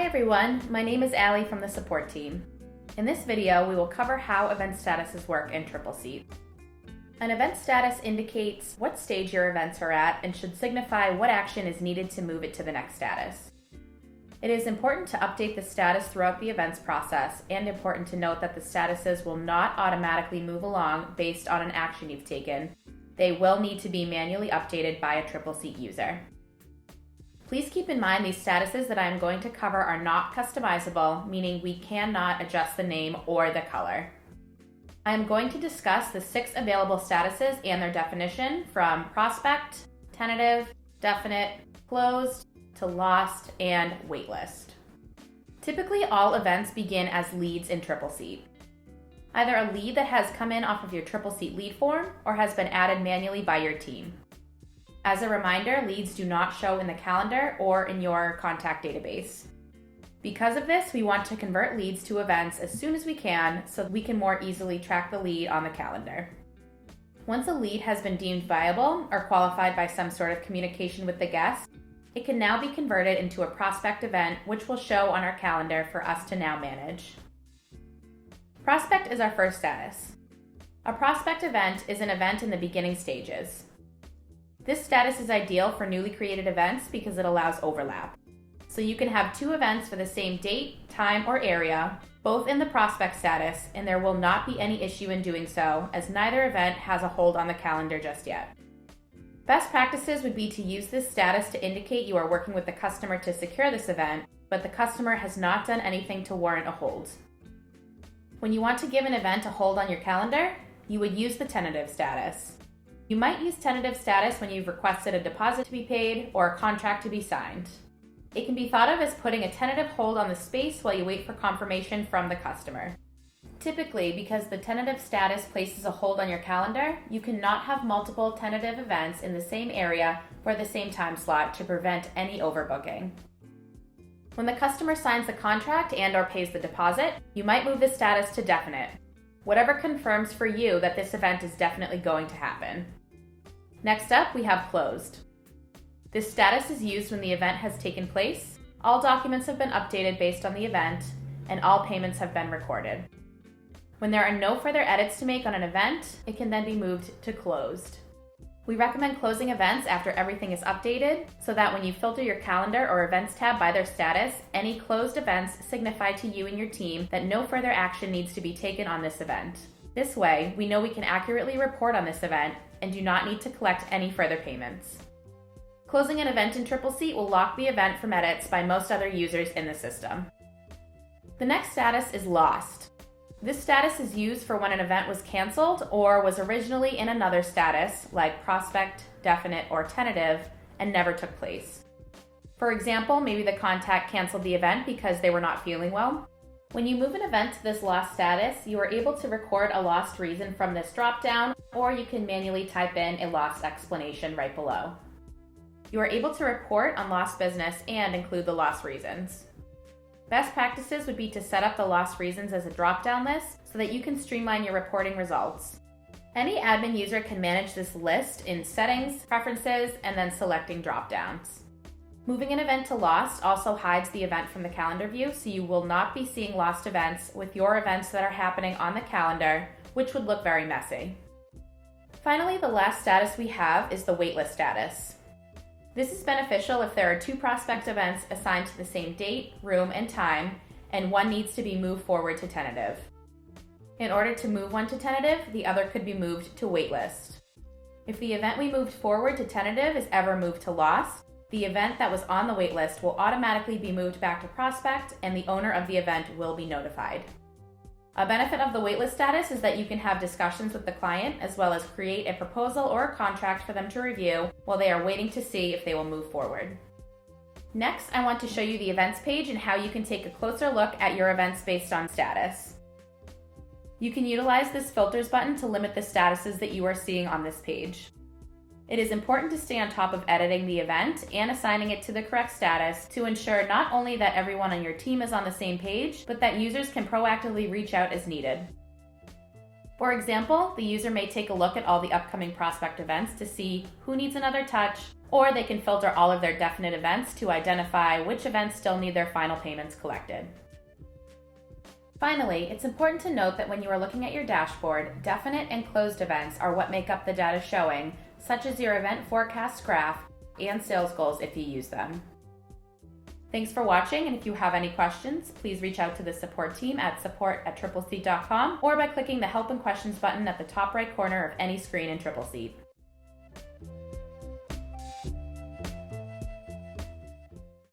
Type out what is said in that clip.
everyone, my name is Allie from the support team. In this video, we will cover how event statuses work in Tripleseat. An event status indicates what stage your events are at and should signify what action is needed to move it to the next status. It is important to update the status throughout the events process and important to note that the statuses will not automatically move along based on an action you've taken. They will need to be manually updated by a Tripleseat user. Please keep in mind these statuses that I am going to cover are not customizable, meaning we cannot adjust the name or the color. I am going to discuss the 6 available statuses and their definition from prospect, tentative, definite, closed, to lost, and waitlist. Typically, all events begin as leads in Tripleseat. Either a lead that has come in off of your Tripleseat lead form or has been added manually by your team. As a reminder, leads do not show in the calendar or in your contact database. Because of this, we want to convert leads to events as soon as we can so we can more easily track the lead on the calendar. Once a lead has been deemed viable or qualified by some sort of communication with the guest, it can now be converted into a prospect event, which will show on our calendar for us to now manage. Prospect is our first status. A prospect event is an event in the beginning stages. This status is ideal for newly created events because it allows overlap. So you can have 2 events for the same date, time, or area, both in the prospect status, and there will not be any issue in doing so, as neither event has a hold on the calendar just yet. Best practices would be to use this status to indicate you are working with the customer to secure this event, but the customer has not done anything to warrant a hold. When you want to give an event a hold on your calendar, you would use the tentative status. You might use tentative status when you've requested a deposit to be paid or a contract to be signed. It can be thought of as putting a tentative hold on the space while you wait for confirmation from the customer. Typically, because the tentative status places a hold on your calendar, you cannot have multiple tentative events in the same area for the same time slot to prevent any overbooking. When the customer signs the contract and/or pays the deposit, you might move the status to definite, whatever confirms for you that this event is definitely going to happen. Next up, we have closed. This status is used when the event has taken place, all documents have been updated based on the event, and all payments have been recorded. When there are no further edits to make on an event, it can then be moved to closed. We recommend closing events after everything is updated so that when you filter your calendar or events tab by their status, any closed events signify to you and your team that no further action needs to be taken on this event. This way, we know we can accurately report on this event and do not need to collect any further payments. Closing an event in Tripleseat will lock the event from edits by most other users in the system. The next status is lost. This status is used for when an event was canceled or was originally in another status, like prospect, definite, or tentative, and never took place. For example, maybe the contact canceled the event because they were not feeling well. When you move an event to this lost status, you are able to record a lost reason from this dropdown, or you can manually type in a lost explanation right below. You are able to report on lost business and include the lost reasons. Best practices would be to set up the lost reasons as a drop-down list so that you can streamline your reporting results. Any admin user can manage this list in settings, preferences, and then selecting drop-downs. Moving an event to lost also hides the event from the calendar view, so you will not be seeing lost events with your events that are happening on the calendar, which would look very messy. Finally, the last status we have is the waitlist status. This is beneficial if there are 2 prospect events assigned to the same date, room, and time, and one needs to be moved forward to tentative. In order to move one to tentative, the other could be moved to waitlist. If the event we moved forward to tentative is ever moved to lost, the event that was on the waitlist will automatically be moved back to prospect, and the owner of the event will be notified. A benefit of the waitlist status is that you can have discussions with the client as well as create a proposal or a contract for them to review while they are waiting to see if they will move forward. Next, I want to show you the events page and how you can take a closer look at your events based on status. You can utilize this filters button to limit the statuses that you are seeing on this page. It is important to stay on top of editing the event and assigning it to the correct status to ensure not only that everyone on your team is on the same page, but that users can proactively reach out as needed. For example, the user may take a look at all the upcoming prospect events to see who needs another touch, or they can filter all of their definite events to identify which events still need their final payments collected. Finally, it's important to note that when you are looking at your dashboard, definite and closed events are what make up the data showing, such as your event forecast graph and sales goals if you use them. Thanks for watching, and if you have any questions, please reach out to the support team at support@tripleseat.com or by clicking the Help and Questions button at the top right corner of any screen in TripleSeat.